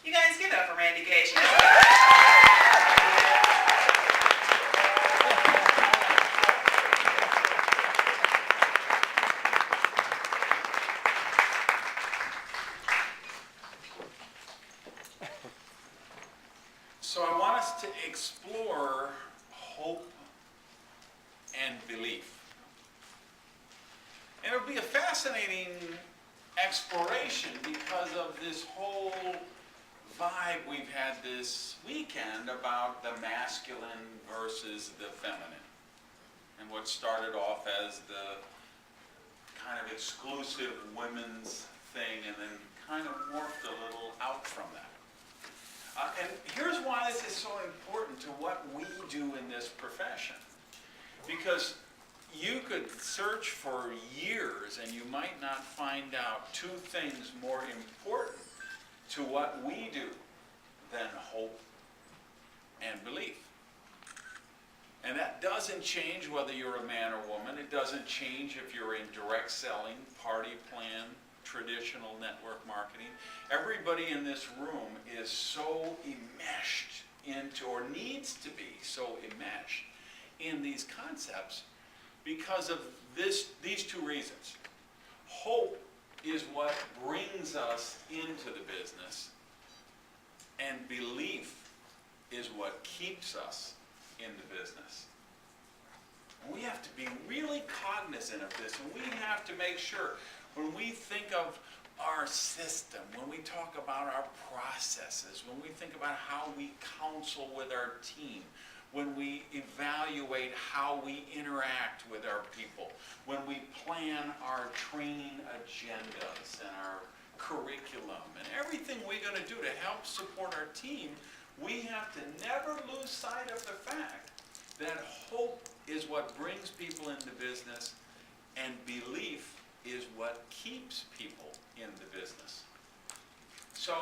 You guys give it up for Randy Gage. So I want us to explore hope and belief. And it'll be a fascinating exploration because of this whole vibe we've had this weekend about the masculine versus the feminine. And what started off as the kind of exclusive women's thing and then kind of morphed a little out from that. And here's why this is so important to what we do in this profession. Because you could search for years and you might not find out two things more important to what we do than hope and belief. And that doesn't change whether you're a man or woman. It doesn't change if you're in direct selling, party plan, traditional network marketing. Everybody in this room is so enmeshed into, or needs to be so enmeshed in these concepts because of these two reasons. Hope is what brings us into the business, and belief is what keeps us in the business. And we have to be really cognizant of this, and we have to make sure when we think of our system, when we talk about our processes, when we think about how we counsel with our team, when we evaluate how we interact with our people, when we plan our training agendas and our curriculum and everything we're going to do to help support our team, we have to never lose sight of the fact that hope is what brings people into business and belief is what keeps people in the business. So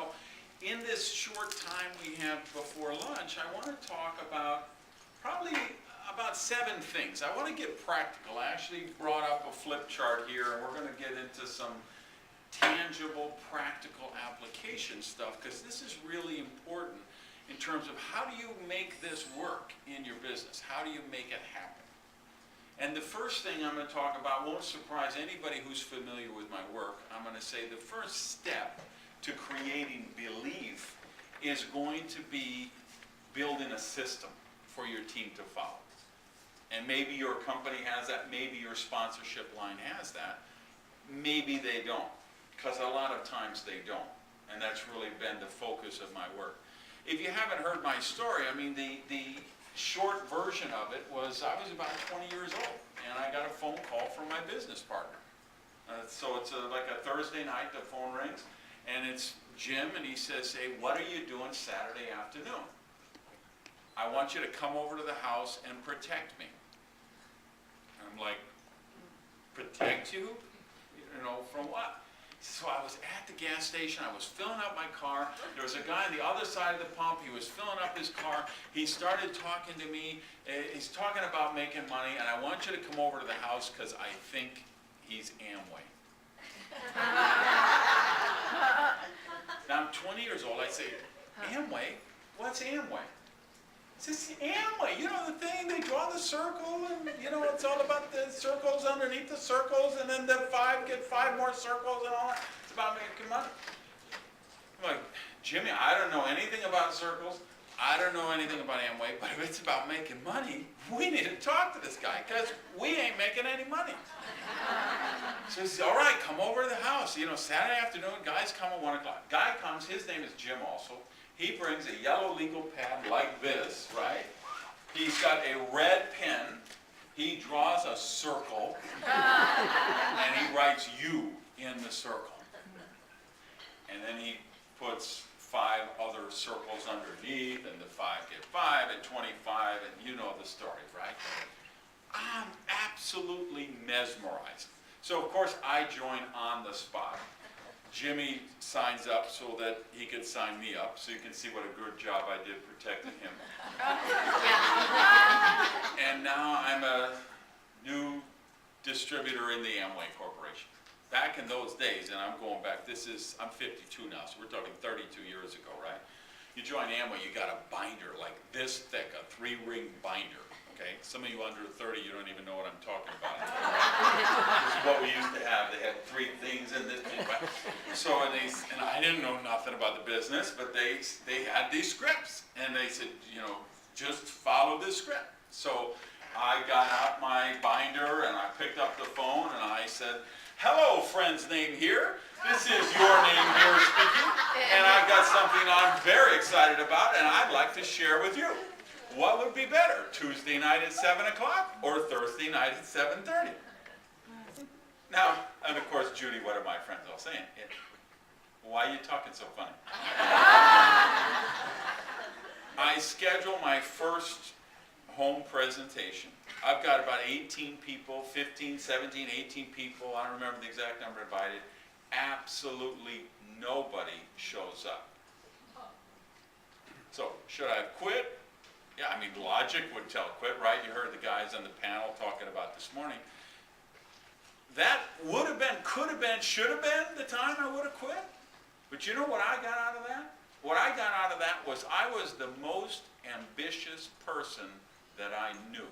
in this short time we have before lunch, I want to talk about probably about 7 things. I want to get practical. I actually brought up a flip chart here, and we're going to get into some tangible, practical application stuff, because this is really important in terms of how do you make this work in your business? How do you make it happen? And the first thing I'm going to talk about won't surprise anybody who's familiar with my work. I'm going to say the first step to creating belief is going to be building a system for your team to follow. And maybe your company has that, maybe your sponsorship line has that, maybe they don't, because a lot of times they don't. And that's really been the focus of my work. If you haven't heard my story, I mean, the short version of it was I was about 20 years old, and I got a phone call from my business partner. So it's like a Thursday night, the phone rings, and it's Jim, and he says, hey, what are you doing Saturday afternoon? I want you to come over to the house and protect me. And I'm like, protect you? You know, from what? So I was at the gas station, I was filling up my car, there was a guy on the other side of the pump, he was filling up his car, he started talking to me, he's talking about making money, and I want you to come over to the house because I think he's Amway. Now I'm 20 years old, I say, Amway? What's Amway? He says, Amway, you know the thing, they draw the circle, and you know, it's all about the circles underneath the circles, and then the 5 get 5 more circles and all that. It's about making money. I'm like, Jimmy, I don't know anything about circles, I don't know anything about Amway, but if it's about making money, we need to talk to this guy, because we ain't making any money. So he says, all right, come over to the house. You know, Saturday afternoon, guys come at 1 o'clock. Guy comes, his name is Jim also. He brings a yellow legal pad like this, right? He's got a red pen. He draws a circle, and he writes you in the circle. And then he puts 5 other circles underneath, and the 5 get 5, and 25, and you know the story, right? I'm absolutely mesmerized. So, of course, I join on the spot. Jimmy signs up so that he could sign me up, so you can see what a good job I did protecting him. And now I'm a new distributor in the Amway Corporation. Back in those days, and I'm going back, I'm 52 now, so we're talking 32 years ago, right? You join Amway, you got a binder like this thick, a 3-ring binder, okay? Some of you under 30, you don't even know what I'm talking about. This is what we used to have. They had 3 things in this big binder. So, and I didn't know nothing about the business, but they had these scripts, and they said, you know, just follow this script. So I got out my binder, and I picked up the phone, and I said, hello, friend's name here. This is your name here speaking, and I've got something I'm very excited about, and I'd like to share with you. What would be better, Tuesday night at 7 o'clock or Thursday night at 7:30? Now, and of course, Judy, what are my friends all saying? Why are you talking so funny? I schedule my first home presentation. I've got about 18 people, 15, 17, 18 people, I don't remember the exact number invited. Absolutely nobody shows up. So, should I have quit? Yeah, I mean, logic would tell quit, right? You heard the guys on the panel talking about this morning. That would have been, could have been, should have been the time I would have quit. But you know what I got out of that? What I got out of that was I was the most ambitious person that I knew.